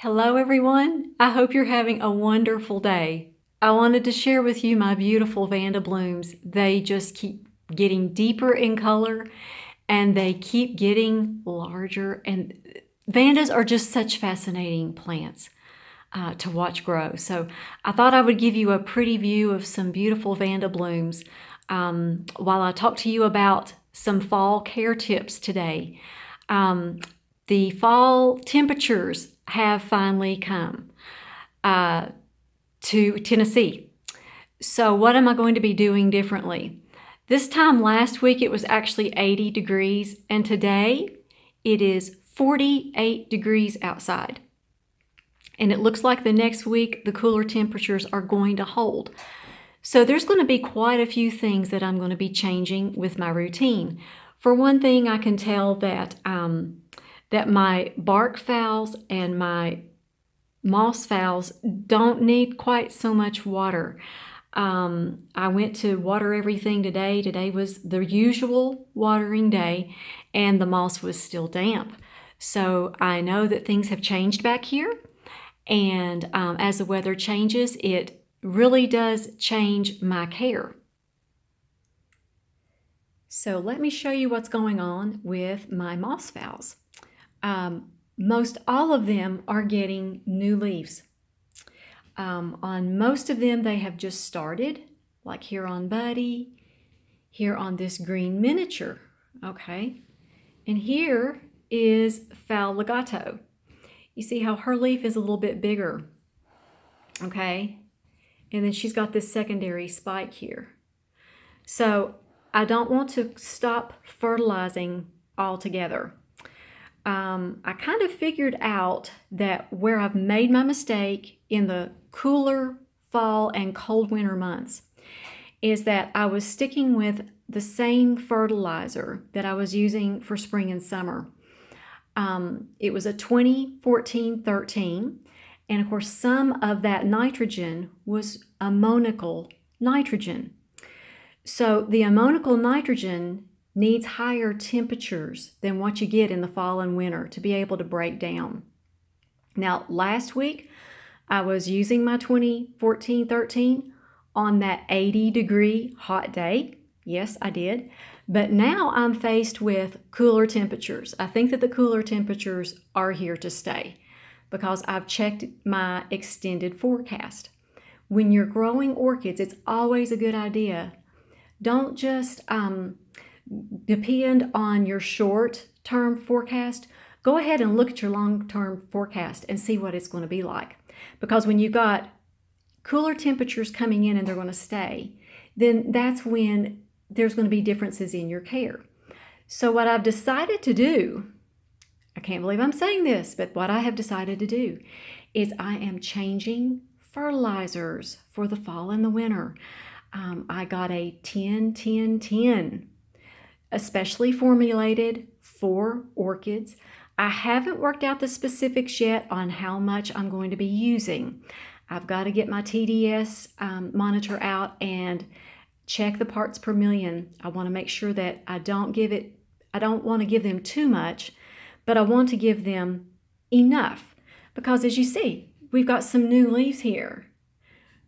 Hello everyone, I hope you're having a wonderful day. I wanted to share with you my beautiful Vanda blooms. They just keep getting deeper in color and they keep getting larger, and Vandas are just such fascinating plants to watch grow. So I thought I would give you a pretty view of some beautiful Vanda blooms while I talk to you about some fall care tips today. The fall temperatures have finally come to Tennessee. So what am I going to be doing differently? This time last week it was actually 80 degrees, and today it is 48 degrees outside. And it looks like the next week the cooler temperatures are going to hold. So there's going to be quite a few things that I'm going to be changing with my routine. For one thing, I can tell that that my bark phals and my moss phals don't need quite so much water. I went to water everything today. Today was the usual watering day, and the moss was still damp. So I know that things have changed back here, and as the weather changes, it really does change my care. So let me show you what's going on with my moss phals. Most all of them are getting new leaves. On most of them, they have just started, like here on Buddy, here on this green miniature, okay? And here is Phal Legato. You see how her leaf is a little bit bigger, okay? And then she's got this secondary spike here. So I don't want to stop fertilizing altogether. I kind of figured out that where I've made my mistake in the cooler fall and cold winter months is that I was sticking with the same fertilizer that I was using for spring and summer. It was a 20-14-13, and of course some of that nitrogen was ammoniacal nitrogen. So the ammoniacal nitrogen needs higher temperatures than what you get in the fall and winter to be able to break down. Now, last week, I was using my 20-14-13 on that 80-degree hot day. Yes, I did. But now I'm faced with cooler temperatures. I think that the cooler temperatures are here to stay because I've checked my extended forecast. When you're growing orchids, it's always a good idea. Don't just depend on your short-term forecast. Go ahead and look at your long-term forecast and see what it's going to be like. Because when you've got cooler temperatures coming in and they're going to stay, then that's when there's going to be differences in your care. So what I've decided to do, I can't believe I'm saying this, but what I have decided to do is I am changing fertilizers for the fall and the winter. I got a 10-10-10, especially formulated for orchids. I haven't worked out the specifics yet on how much I'm going to be using. I've got to get my TDS monitor out and check the parts per million. I want to make sure that I don't want to give them too much, but I want to give them enough. Because as you see, we've got some new leaves here.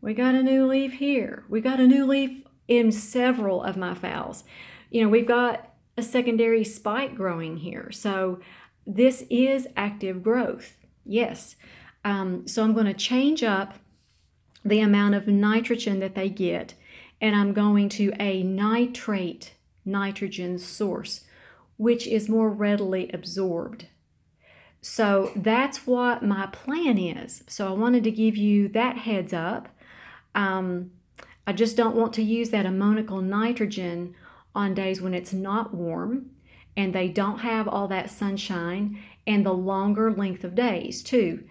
We got a new leaf here. We got a new leaf in several of my phals. You know, we've got a secondary spike growing here. So this is active growth. Yes. So I'm going to change up the amount of nitrogen that they get, and I'm going to a nitrate nitrogen source, which is more readily absorbed. So that's what my plan is. So I wanted to give you that heads up. I just don't want to use that ammoniacal nitrogen on days when it's not warm and they don't have all that sunshine and the longer length of days too.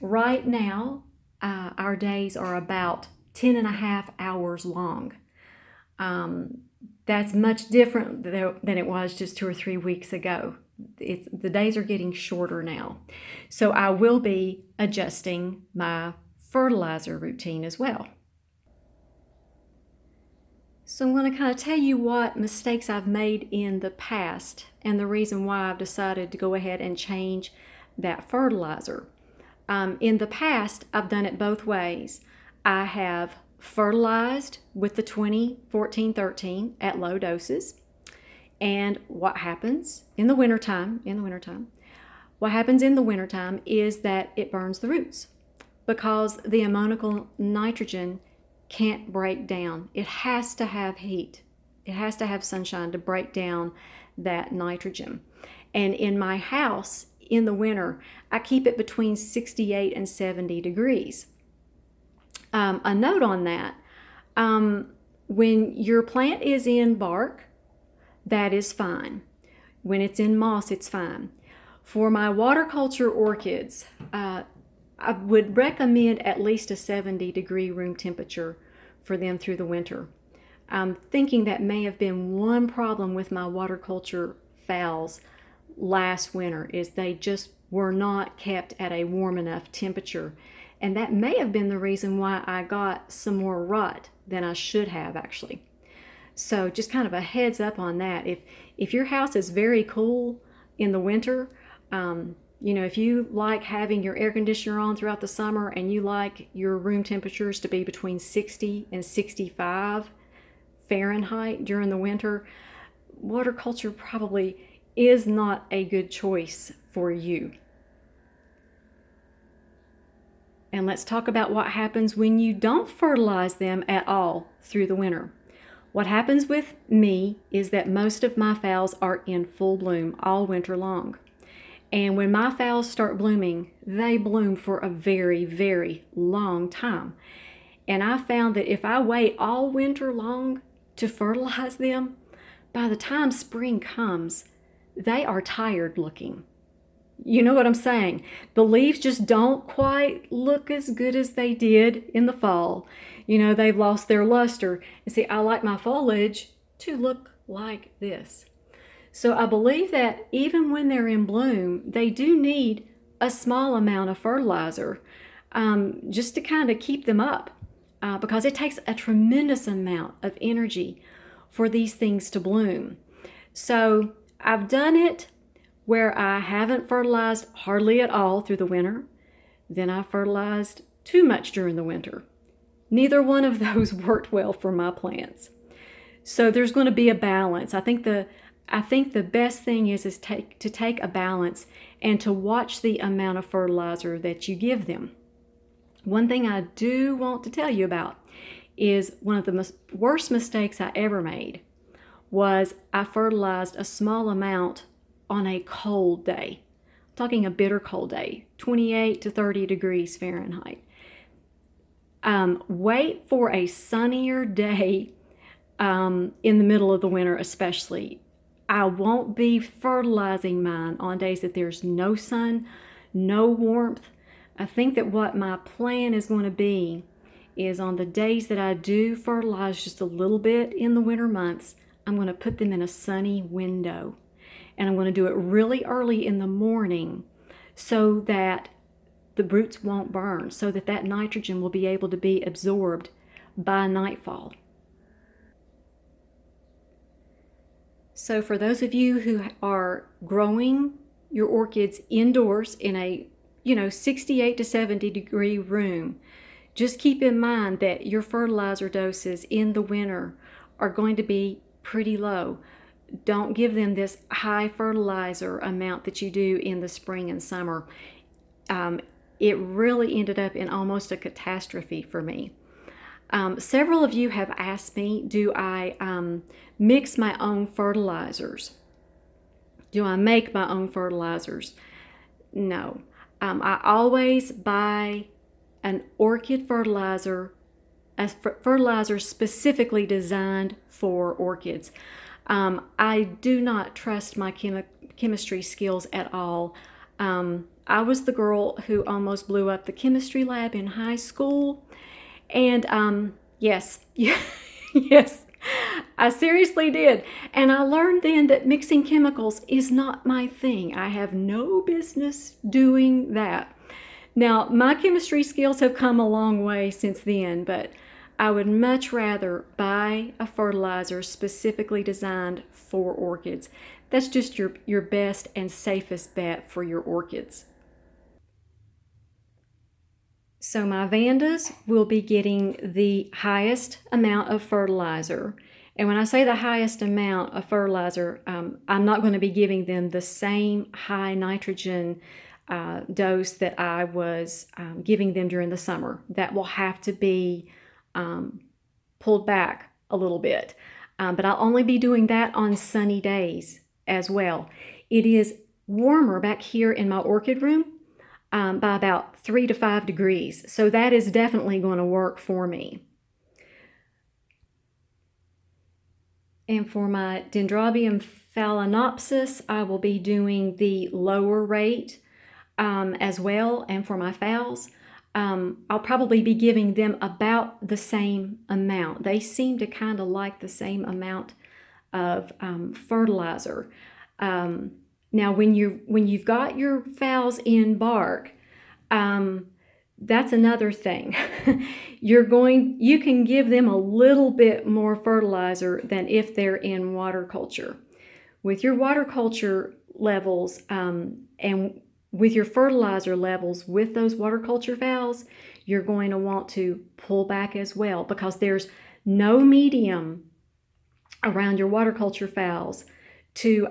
Right now, our days are about 10.5 hours long. That's much different than it was just 2 or 3 weeks ago. The days are getting shorter now. So I will be adjusting my fertilizer routine as well. So I'm going to kind of tell you what mistakes I've made in the past and the reason why I've decided to go ahead and change that fertilizer. In the past, I've done it both ways. I have fertilized with the 20-14-13 at low doses. And what happens in the wintertime, what happens in the wintertime is that it burns the roots because the ammoniacal nitrogen can't break down. It has to have heat. It has to have sunshine to break down that nitrogen. And in my house, in the winter, I keep it between 68 and 70 degrees. A note on that, when your plant is in bark, that is fine. When it's in moss, it's fine. For my water culture orchids, I would recommend at least a 70-degree room temperature for them through the winter. I'm thinking that may have been one problem with my water culture phals last winter, is they just were not kept at a warm enough temperature. And that may have been the reason why I got some more rot than I should have actually. So just kind of a heads up on that. If your house is very cool in the winter, if you like having your air conditioner on throughout the summer and you like your room temperatures to be between 60 and 65 Fahrenheit during the winter, water culture probably is not a good choice for you. And let's talk about what happens when you don't fertilize them at all through the winter. What happens with me is that most of my phals are in full bloom all winter long. And when my phals start blooming, they bloom for a very, very long time. And I found that if I wait all winter long to fertilize them, by the time spring comes, they are tired looking. You know what I'm saying? The leaves just don't quite look as good as they did in the fall. They've lost their luster. And see, I like my foliage to look like this. So I believe that even when they're in bloom, they do need a small amount of fertilizer just to kind of keep them up because it takes a tremendous amount of energy for these things to bloom. So I've done it where I haven't fertilized hardly at all through the winter. Then I fertilized too much during the winter. Neither one of those worked well for my plants. So there's going to be a balance. I think the best thing is to take a balance and to watch the amount of fertilizer that you give them. One thing I do want to tell you about is one of the worst mistakes I ever made was I fertilized a small amount on a cold day. I'm talking a bitter cold day, 28 to 30 degrees Fahrenheit. Wait for a sunnier day in the middle of the winter especially. I won't be fertilizing mine on days that there's no sun, no warmth. I think that what my plan is going to be is on the days that I do fertilize just a little bit in the winter months, I'm going to put them in a sunny window. And I'm going to do it really early in the morning so that the roots won't burn, so that that nitrogen will be able to be absorbed by nightfall. So for those of you who are growing your orchids indoors in a 68 to 70 degree room, just keep in mind that your fertilizer doses in the winter are going to be pretty low. Don't give them this high fertilizer amount that you do in the spring and summer. It really ended up in almost a catastrophe for me. Several of you have asked me, do I mix my own fertilizers? Do I make my own fertilizers? No. I always buy an orchid fertilizer, a fertilizer specifically designed for orchids. I do not trust my chemistry skills at all. I was the girl who almost blew up the chemistry lab in high school. And yes, yes, I seriously did. And I learned then that mixing chemicals is not my thing. I have no business doing that. Now, my chemistry skills have come a long way since then, but I would much rather buy a fertilizer specifically designed for orchids. That's just your best and safest bet for your orchids. So my Vandas will be getting the highest amount of fertilizer. And when I say the highest amount of fertilizer, I'm not going to be giving them the same high nitrogen dose that I was giving them during the summer. That will have to be pulled back a little bit. But I'll only be doing that on sunny days as well. It is warmer back here in my orchid room by about 3 to 5 degrees. So that is definitely going to work for me. And for my Dendrobium phalaenopsis, I will be doing the lower rate as well. And for my phals, I'll probably be giving them about the same amount. They seem to kind of like the same amount of fertilizer. Now, when you've got your phals in bark, that's another thing. You can give them a little bit more fertilizer than if they're in water culture. With your water culture levels and with your fertilizer levels with those water culture phals, you're going to want to pull back as well, because there's no medium around your water culture phals to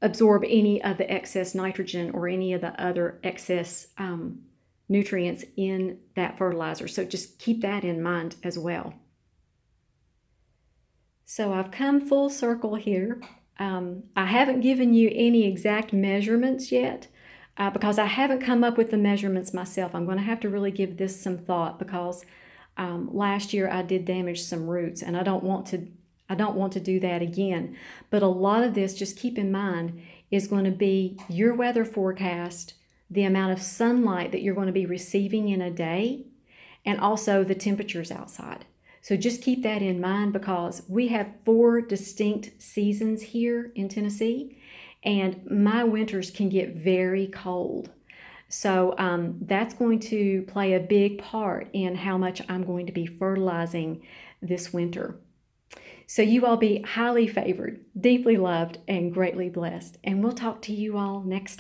absorb any of the excess nitrogen or any of the other excess nutrients in that fertilizer. So just keep that in mind as well. So I've come full circle here. I haven't given you any exact measurements yet because I haven't come up with the measurements myself. I'm going to have to really give this some thought, because last year I did damage some roots, and I don't want to do that again. But a lot of this, just keep in mind, is going to be your weather forecast, the amount of sunlight that you're going to be receiving in a day, and also the temperatures outside. So just keep that in mind, because we have 4 distinct seasons here in Tennessee, and my winters can get very cold. So that's going to play a big part in how much I'm going to be fertilizing this winter. So you all be highly favored, deeply loved, and greatly blessed. And we'll talk to you all next time.